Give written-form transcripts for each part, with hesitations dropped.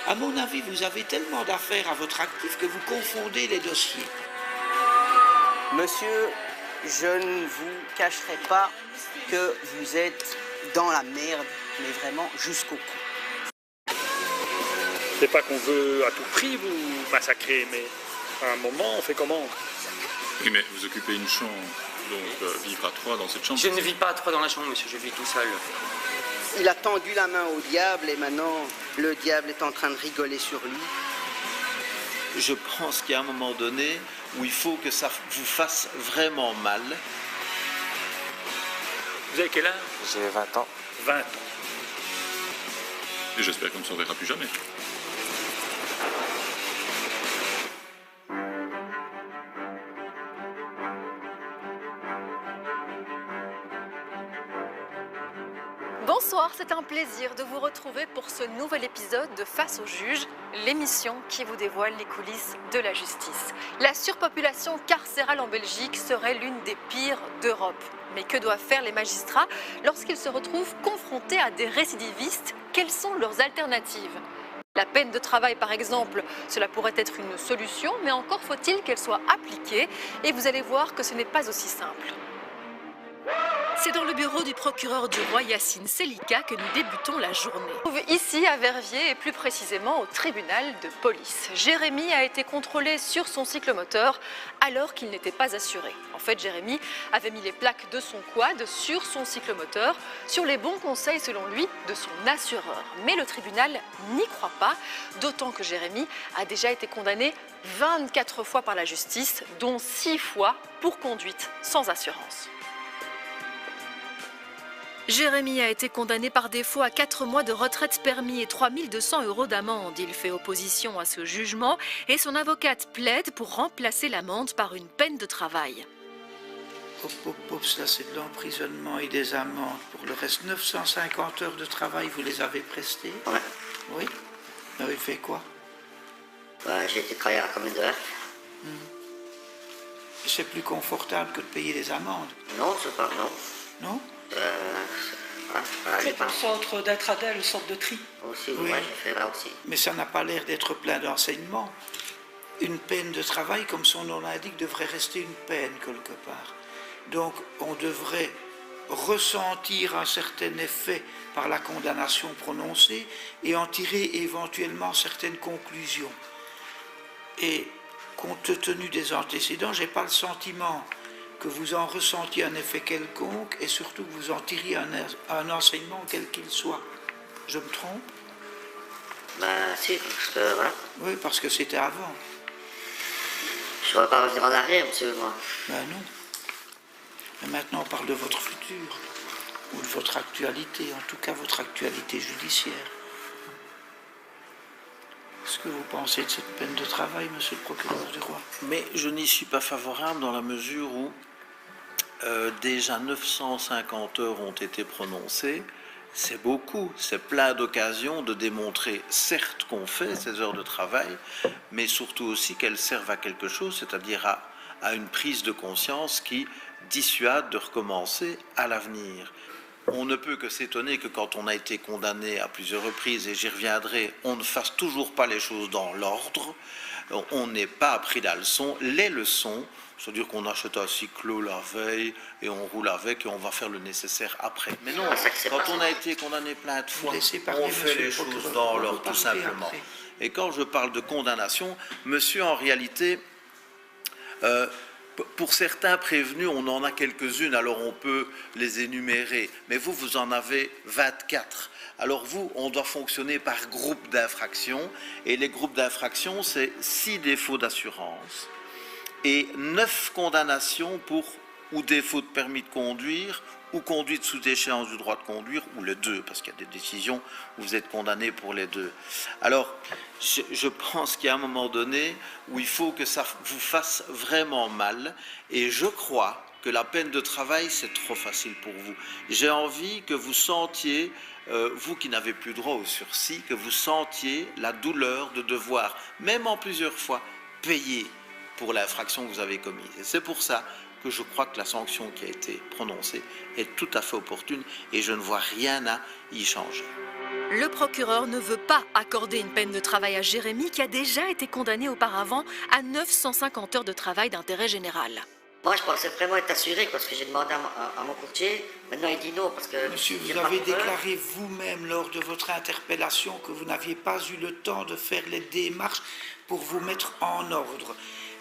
À mon avis, vous avez tellement d'affaires à votre actif que vous confondez les dossiers. Monsieur, je ne vous cacherai pas que vous êtes dans la merde, mais vraiment jusqu'au cou. C'est pas qu'on veut à tout prix vous massacrer, mais à un moment, on fait comment? Oui, mais vous occupez une chambre, donc vivre à 3 dans cette chambre. Je ne vis pas à 3 dans la chambre, monsieur, je vis tout seul. Il a tendu la main au diable et maintenant, le diable est en train de rigoler sur lui. Je pense qu'il y a un moment donné où il faut que ça vous fasse vraiment mal. Vous avez quel âge? J'ai 20 ans. 20 ans. Et j'espère qu'on ne se reverra plus jamais. Bonsoir, c'est un plaisir de vous retrouver pour ce nouvel épisode de Face au juge, l'émission qui vous dévoile les coulisses de la justice. La surpopulation carcérale en Belgique serait l'une des pires d'Europe. Mais que doivent faire les magistrats lorsqu'ils se retrouvent confrontés à des récidivistes? Quelles sont leurs alternatives? La peine de travail, par exemple, cela pourrait être une solution, mais encore faut-il qu'elle soit appliquée. Et vous allez voir que ce n'est pas aussi simple. C'est dans le bureau du procureur du roi Yacine Selika que nous débutons la journée. On se trouve ici à Verviers et plus précisément au tribunal de police. Jérémy a été contrôlé sur son cyclomoteur alors qu'il n'était pas assuré. En fait, Jérémy avait mis les plaques de son quad sur son cyclomoteur sur les bons conseils, selon lui, de son assureur. Mais le tribunal n'y croit pas, d'autant que Jérémy a déjà été condamné 24 fois par la justice, dont 6 fois pour conduite sans assurance. Jérémy a été condamné par défaut à 4 mois de retraite permis et 3 200 € d'amende. Il fait opposition à ce jugement et son avocate plaide pour remplacer l'amende par une peine de travail. Ça c'est de l'emprisonnement et des amendes. Pour le reste, 950 heures de travail, vous les avez prestées? Ouais. Oui. Vous avez fait quoi? J'ai été travailler à la commune de Herk. C'est plus confortable que de payer les amendes. Non, c'est pas, non. Non? J'ai C'est pas. au centre d'Atrada, le centre de tri. Aussi, Oui. ouais, j'ai fait là aussi. Mais ça n'a pas l'air d'être plein d'enseignements. Une peine de travail, comme son nom l'indique, devrait rester une peine quelque part. Donc on devrait ressentir un certain effet par la condamnation prononcée et en tirer éventuellement certaines conclusions. Et compte tenu des antécédents, je n'ai pas le sentiment que vous en ressentiez un effet quelconque et surtout que vous en tiriez un enseignement quel qu'il soit. Je me trompe? Si, parce que voilà. Oui, parce que c'était avant. Je ne pourrais pas revenir en arrière, monsieur, moi. Ben non. Mais maintenant, on parle de votre futur, ou de votre actualité, en tout cas votre actualité judiciaire. Qu'est-ce que vous pensez de cette peine de travail, monsieur le procureur du roi? Mais je n'y suis pas favorable dans la mesure où déjà 950 heures ont été prononcées. C'est beaucoup, c'est plein d'occasions de démontrer, certes, qu'on fait ces heures de travail, mais surtout aussi qu'elles servent à quelque chose, c'est-à-dire à une prise de conscience qui dissuade de recommencer à l'avenir. On ne peut que s'étonner que quand on a été condamné à plusieurs reprises, et j'y reviendrai, on ne fasse toujours pas les choses dans l'ordre, on n'ait pas appris la leçon, les leçons, c'est-à-dire qu'on achète un cyclo la veille et on roule avec et on va faire le nécessaire après. Mais non, quand on a été condamné plein de fois, on fait les choses dans l'ordre tout simplement. Et quand je parle de condamnation, monsieur, en réalité, pour certains prévenus, on en a quelques-unes, alors on peut les énumérer. Mais vous, vous en avez 24. Alors vous, on doit fonctionner par groupe d'infraction. Et les groupes d'infraction, c'est 6 défauts d'assurance et 9 condamnations pour ou défaut de permis de conduire, ou conduite sous échéance du droit de conduire, ou les deux, parce qu'il y a des décisions où vous êtes condamné pour les deux. Alors, je pense qu'il y a un moment donné où il faut que ça vous fasse vraiment mal, et je crois que la peine de travail, c'est trop facile pour vous. J'ai envie que vous sentiez, vous qui n'avez plus droit au sursis, que vous sentiez la douleur de devoir, même en plusieurs fois, payer pour l'infraction que vous avez commise. Et c'est pour ça que je crois que la sanction qui a été prononcée est tout à fait opportune et je ne vois rien à y changer. Le procureur ne veut pas accorder une peine de travail à Jérémy qui a déjà été condamné auparavant à 950 heures de travail d'intérêt général. Moi, je pensais vraiment être assuré parce que j'ai demandé à mon courtier. Maintenant, il dit non parce que... Monsieur, vous avez déclaré vous-même lors de votre interpellation que vous n'aviez pas eu le temps de faire les démarches pour vous mettre en ordre.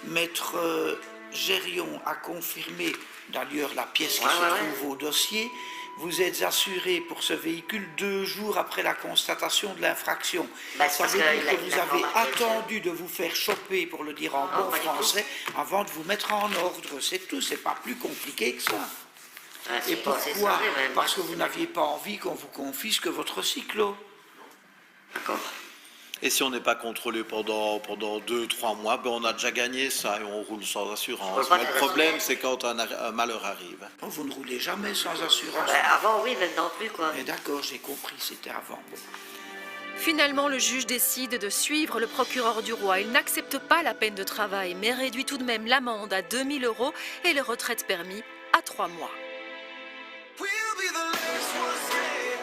Maître Gérion a confirmé, d'ailleurs la pièce qui se trouve au dossier, vous êtes assuré pour ce véhicule 2 jours après la constatation de l'infraction. Ça veut dire que vous avez attendu de vous faire choper, pour le dire en bon français, avant de vous mettre en ordre. C'est tout, c'est pas plus compliqué que ça. Et pourquoi? Parce que vous n'aviez pas envie qu'on vous confisque votre cyclo. D'accord. Et si on n'est pas contrôlé pendant 2-3 mois, ben on a déjà gagné ça et on roule sans assurance. Mais le problème, c'est quand un malheur arrive. Oh, vous ne roulez jamais sans assurance. Avant, oui, maintenant plus, quoi. Mais d'accord, j'ai compris, c'était avant. Bon. Finalement, le juge décide de suivre le procureur du roi. Il n'accepte pas la peine de travail, mais réduit tout de même l'amende à 2 000 € et le retrait permis à 3 mois.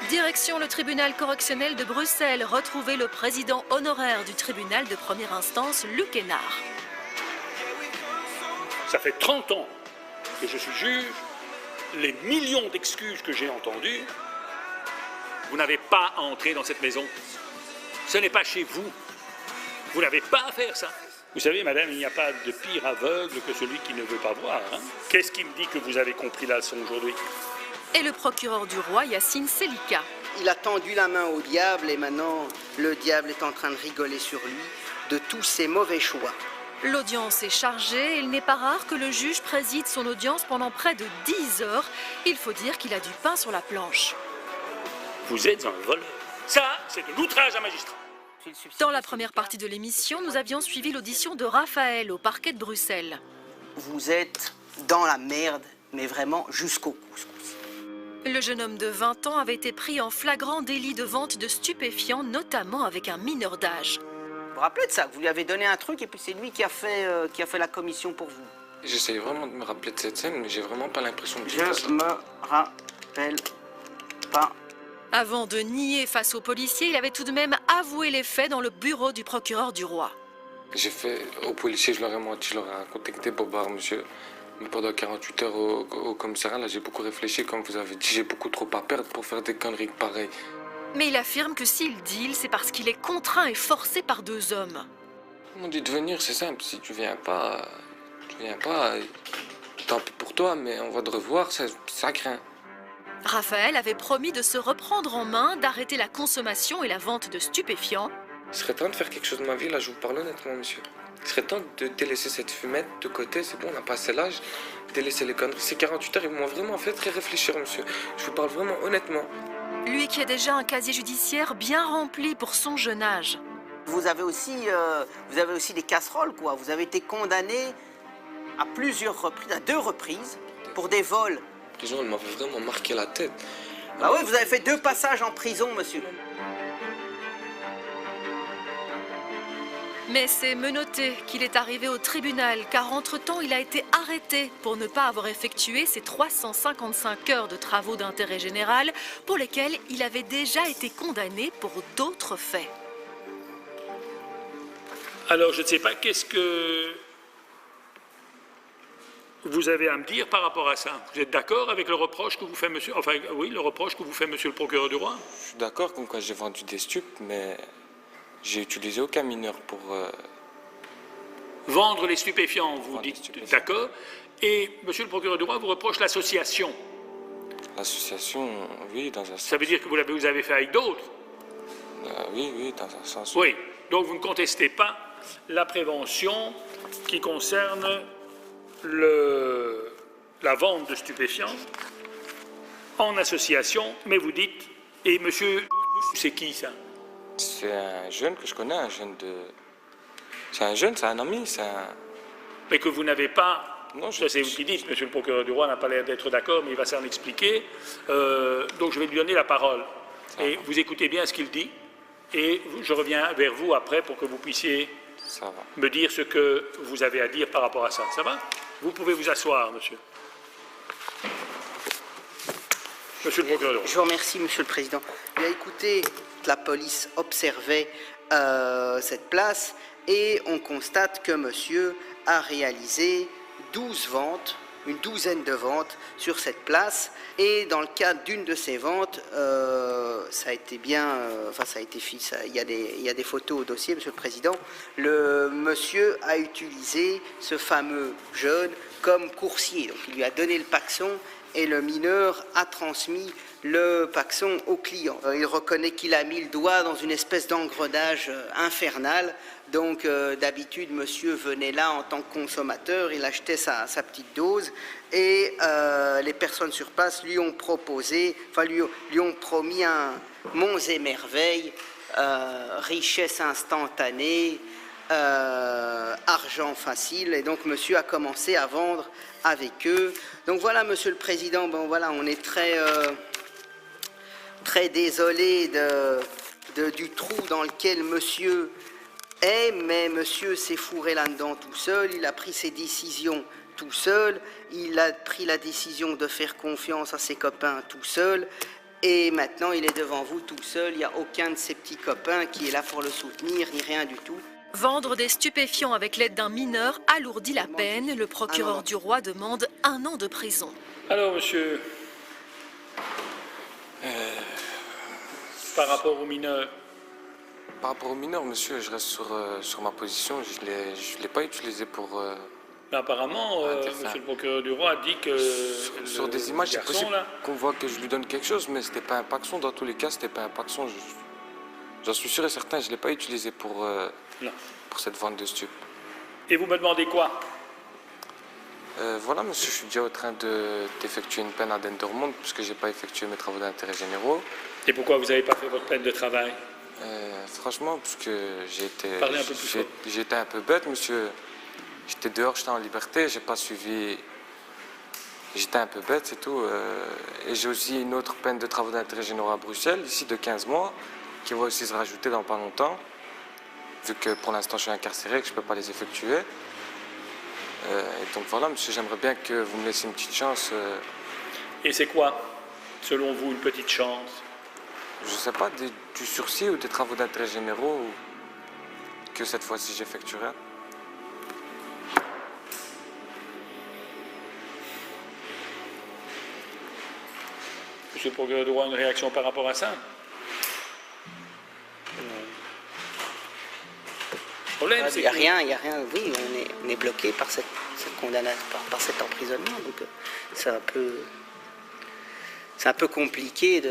Direction le tribunal correctionnel de Bruxelles, retrouver le président honoraire du tribunal de première instance, Luc Hénard. Ça fait 30 ans que je suis juge. Les millions d'excuses que j'ai entendues, vous n'avez pas à entrer dans cette maison. Ce n'est pas chez vous. Vous n'avez pas à faire ça. Vous savez, madame, il n'y a pas de pire aveugle que celui qui ne veut pas voir. Hein. Qu'est-ce qui me dit que vous avez compris la leçon aujourd'hui? Et le procureur du roi, Yacine Selika. Il a tendu la main au diable et maintenant le diable est en train de rigoler sur lui de tous ses mauvais choix. L'audience est chargée. Il n'est pas rare que le juge préside son audience pendant près de 10 heures. Il faut dire qu'il a du pain sur la planche. Vous êtes un voleur. Ça, c'est de l'outrage à magistrat. Dans la première partie de l'émission, nous avions suivi l'audition de Raphaël au parquet de Bruxelles. Vous êtes dans la merde, mais vraiment jusqu'au couscous. Le jeune homme de 20 ans avait été pris en flagrant délit de vente de stupéfiants, notamment avec un mineur d'âge. Vous vous rappelez de ça? Vous lui avez donné un truc et puis c'est lui qui a fait la commission pour vous. J'essaye vraiment de me rappeler de cette scène, mais j'ai vraiment pas l'impression que Je me rappelle pas. Avant de nier face aux policiers, il avait tout de même avoué les faits dans le bureau du procureur du roi. J'ai fait aux policiers, je leur ai menti, je leur ai contacté pour voir monsieur. Mais pendant 48 heures au commissariat, là, j'ai beaucoup réfléchi, comme vous avez dit, j'ai beaucoup trop à perdre pour faire des conneries pareilles. Mais il affirme que s'il deal, c'est parce qu'il est contraint et forcé par 2 hommes. Ils m'ont dit de venir, c'est simple, si tu viens pas, tant pis pour toi, mais on va te revoir, ça craint. Raphaël avait promis de se reprendre en main, d'arrêter la consommation et la vente de stupéfiants. Il serait temps de faire quelque chose de ma vie, là, je vous parle honnêtement, monsieur. Il serait temps de délaisser cette fumette de côté, c'est bon, on a passé l'âge, délaisser les conneries. Ces 48 heures, ils m'ont vraiment fait très réfléchir, monsieur. Je vous parle vraiment honnêtement. Lui qui a déjà un casier judiciaire bien rempli pour son jeune âge. Vous avez aussi des casseroles, quoi. Vous avez été condamné à plusieurs reprises, à 2 reprises, pour des vols. La prison, elle m'avait vraiment marqué la tête. Bah oui, vous avez fait 2 passages en prison, monsieur. Mais c'est menotté qu'il est arrivé au tribunal, car entre-temps, il a été arrêté pour ne pas avoir effectué ses 355 heures de travaux d'intérêt général pour lesquels il avait déjà été condamné pour d'autres faits. Alors, je ne sais pas, qu'est-ce que vous avez à me dire par rapport à ça? Vous êtes d'accord avec le reproche que vous fait monsieur... Enfin, oui, le reproche que vous fait monsieur le procureur du roi? Je suis d'accord comme quoi j'ai vendu des stupes, mais j'ai utilisé aucun mineur pour... Vendre les stupéfiants, vous dites d'accord. Et monsieur le procureur du roi vous reproche l'association. L'association, oui, dans un sens. Ça veut dire que vous avez fait avec d'autres? Oui, dans un sens. Oui, donc vous ne contestez pas la prévention qui concerne la vente de stupéfiants en association, mais vous dites, et monsieur, c'est qui ça? C'est un jeune que je connais, un jeune de... C'est un jeune, c'est un ami, c'est un... Mais que vous n'avez pas... Non, ça c'est vous qui dites, monsieur le procureur du roi n'a pas l'air d'être d'accord, mais il va s'en expliquer. Donc je vais lui donner la parole. Et vous écoutez bien ce qu'il dit, et je reviens vers vous après pour que vous puissiez me dire ce que vous avez à dire par rapport à ça. Ça va? Vous pouvez vous asseoir, monsieur. Monsieur le procureur. Je vous remercie, Monsieur le Président. Bien, écoutez, la police observait cette place et on constate que monsieur a réalisé 12 ventes, une douzaine de ventes sur cette place. Et dans le cadre d'une de ces ventes, ça a été bien, ça a été fait, il y a des photos au dossier, Monsieur le Président. Le monsieur a utilisé ce fameux jeune comme coursier. Donc il lui a donné le paxon et le mineur a transmis le paxon au client. Il reconnaît qu'il a mis le doigt dans une espèce d'engrenage infernal. Donc d'habitude, monsieur venait là en tant que consommateur, il achetait sa petite dose et les personnes sur place lui ont proposé, lui ont promis un monts et merveilles, richesse instantanée, argent facile. Et donc monsieur a commencé à vendre avec eux. Donc voilà, Monsieur le Président, bon voilà, on est très désolé du trou dans lequel monsieur est, mais monsieur s'est fourré là-dedans tout seul, il a pris ses décisions tout seul, il a pris la décision de faire confiance à ses copains tout seul, et maintenant il est devant vous tout seul, il n'y a aucun de ses petits copains qui est là pour le soutenir, ni rien du tout. Vendre des stupéfiants avec l'aide d'un mineur alourdit la peine. Le procureur du roi demande 1 an de prison. Alors, monsieur, par rapport aux mineurs. Par rapport aux mineurs, monsieur, je reste sur ma position. Je ne l'ai pas utilisé pour... Mais apparemment, monsieur le procureur du roi a dit que... Sur des images, c'est possible qu'on voit que je lui donne quelque chose, mais ce n'était pas un paxon. Dans tous les cas, ce n'était pas un paxon. J'en suis sûr et certain, je ne l'ai pas utilisé pour cette vente de stupes. Et vous me demandez quoi? Voilà, monsieur, je suis déjà en train d'effectuer une peine à Dendermonde puisque je n'ai pas effectué mes travaux d'intérêt généraux. Et pourquoi vous n'avez pas fait votre peine de travail? Franchement, parce que j'ai été un peu bête, monsieur. J'étais dehors, j'étais en liberté, j'ai pas suivi... J'étais un peu bête, c'est tout. Et j'ai aussi une autre peine de travaux d'intérêt généraux à Bruxelles, ici de 15 mois, qui va aussi se rajouter dans pas longtemps, vu que pour l'instant je suis incarcéré et que je ne peux pas les effectuer. Et donc voilà, monsieur, j'aimerais bien que vous me laissiez une petite chance. Et c'est quoi, selon vous, une petite chance? Je ne sais pas, du sursis ou des travaux d'intérêt généraux que cette fois-ci j'effectuerai. Monsieur le procureur du roi, une réaction par rapport à ça? Le problème, c'est Il n'y a rien, oui, on est bloqué par cette condamnation, par cet emprisonnement, donc c'est un peu compliqué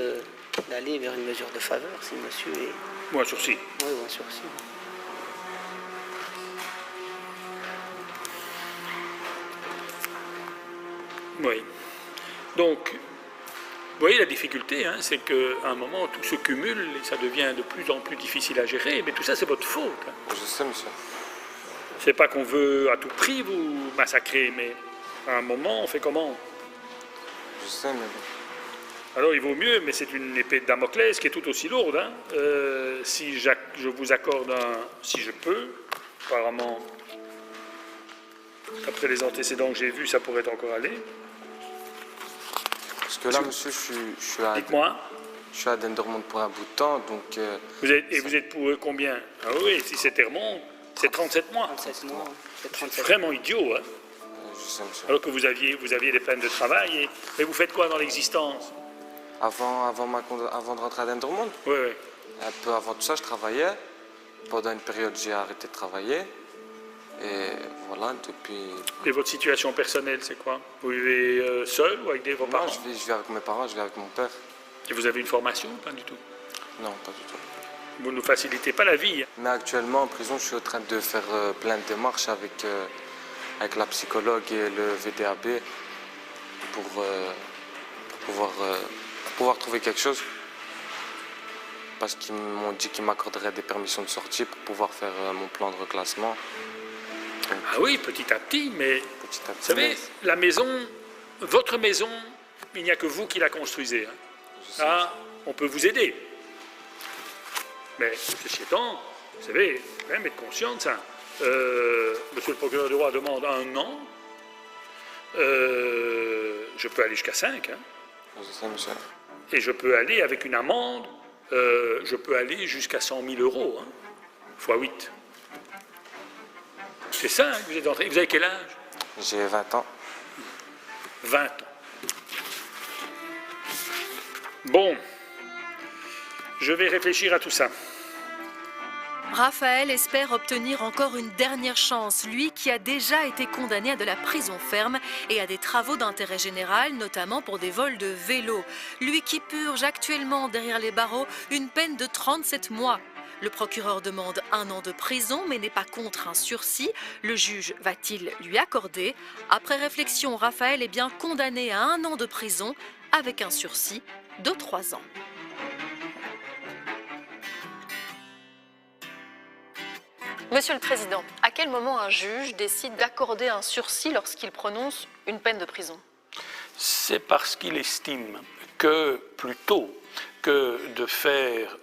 d'aller vers une mesure de faveur si monsieur est... Ou un sursis. Oui, ou un sursis. Oui. Donc, vous voyez la difficulté, hein, c'est qu'à un moment, tout se cumule et ça devient de plus en plus difficile à gérer. Mais tout ça, c'est votre faute. Hein. Je sais, monsieur. C'est pas qu'on veut à tout prix vous massacrer, mais à un moment, on fait comment? Je sais, mais... Alors, il vaut mieux, mais c'est une épée de Damoclès qui est tout aussi lourde. Hein. Si je vous accorde si je peux, apparemment, après les antécédents que j'ai vus, ça pourrait encore aller. Parce que là, monsieur, je suis à... Dites-moi. Je suis à Dendermonde pour un bout de temps, donc... Vous êtes pour combien? Ah oui, si c'est Termonde, c'est 37 mois. 37 mois, c'est 37 C'est vraiment idiot, hein. Je sais, monsieur. Alors que vous aviez des peines de travail. Mais vous faites quoi dans l'existence? Avant de rentrer à Dendermonde, Oui, oui. un peu avant tout ça, je travaillais. Pendant une période, j'ai arrêté de travailler. Et voilà, depuis... Et votre situation personnelle, c'est quoi? Vous vivez seul ou avec vos parents? Non, je vis avec mes parents, je vis avec mon père. Et vous avez une formation ou pas du tout? Non, pas du tout. Vous ne nous facilitez pas la vie. Mais actuellement, en prison, je suis en train de faire plein de démarches avec la psychologue et le VDAB pour pouvoir trouver quelque chose. Parce qu'ils m'ont dit qu'ils m'accorderaient des permissions de sortie pour pouvoir faire mon plan de reclassement. Donc, Ah oui, petit à petit, mais petit à petit, vous savez, la maison, votre maison, il n'y a que vous qui la construisez. Hein. je sais, Ah, on peut vous aider. Mais ceci étant, vous savez, il faut quand même être conscient de ça. Monsieur le procureur du roi demande 1 an. Je peux aller jusqu'à 5. Hein. je sais, monsieur. Et je peux aller avec une amende, je peux aller jusqu'à 100 000 €, hein, fois 8. C'est ça, hein, que vous êtes entré. Vous avez quel âge? J'ai 20 ans. 20 ans. Bon, je vais réfléchir à tout ça. Raphaël espère obtenir encore une dernière chance, lui qui a déjà été condamné à de la prison ferme et à des travaux d'intérêt général, notamment pour des vols de vélo. Lui qui purge actuellement derrière les barreaux une peine de 37 mois. Le procureur demande 1 an de prison, mais n'est pas contre un sursis. Le juge va-t-il lui accorder? Après réflexion, Raphaël est bien condamné à 1 an de prison avec un sursis de 3 ans. Monsieur le Président, à quel moment un juge décide d'accorder un sursis lorsqu'il prononce une peine de prison? C'est parce qu'il estime que plutôt que de faire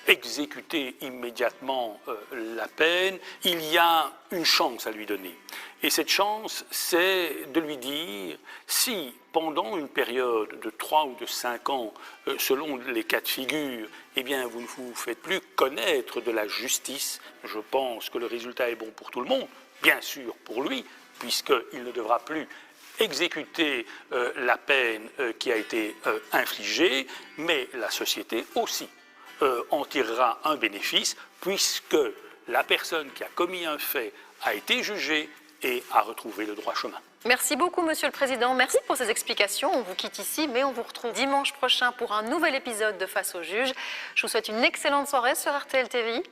exécuter immédiatement la peine, il y a une chance à lui donner. Et cette chance, c'est de lui dire, si pendant une période de 3 ou de 5 ans, selon les cas de figure, eh bien, vous ne vous faites plus connaître de la justice, je pense que le résultat est bon pour tout le monde, bien sûr pour lui, puisqu'il ne devra plus exécuter la peine qui a été infligée, mais la société aussi en tirera un bénéfice, puisque la personne qui a commis un fait a été jugée et a retrouvé le droit chemin. Merci beaucoup, Monsieur le Président. Merci pour ces explications. On vous quitte ici, mais on vous retrouve dimanche prochain pour un nouvel épisode de Face au juge. Je vous souhaite une excellente soirée sur RTL TV.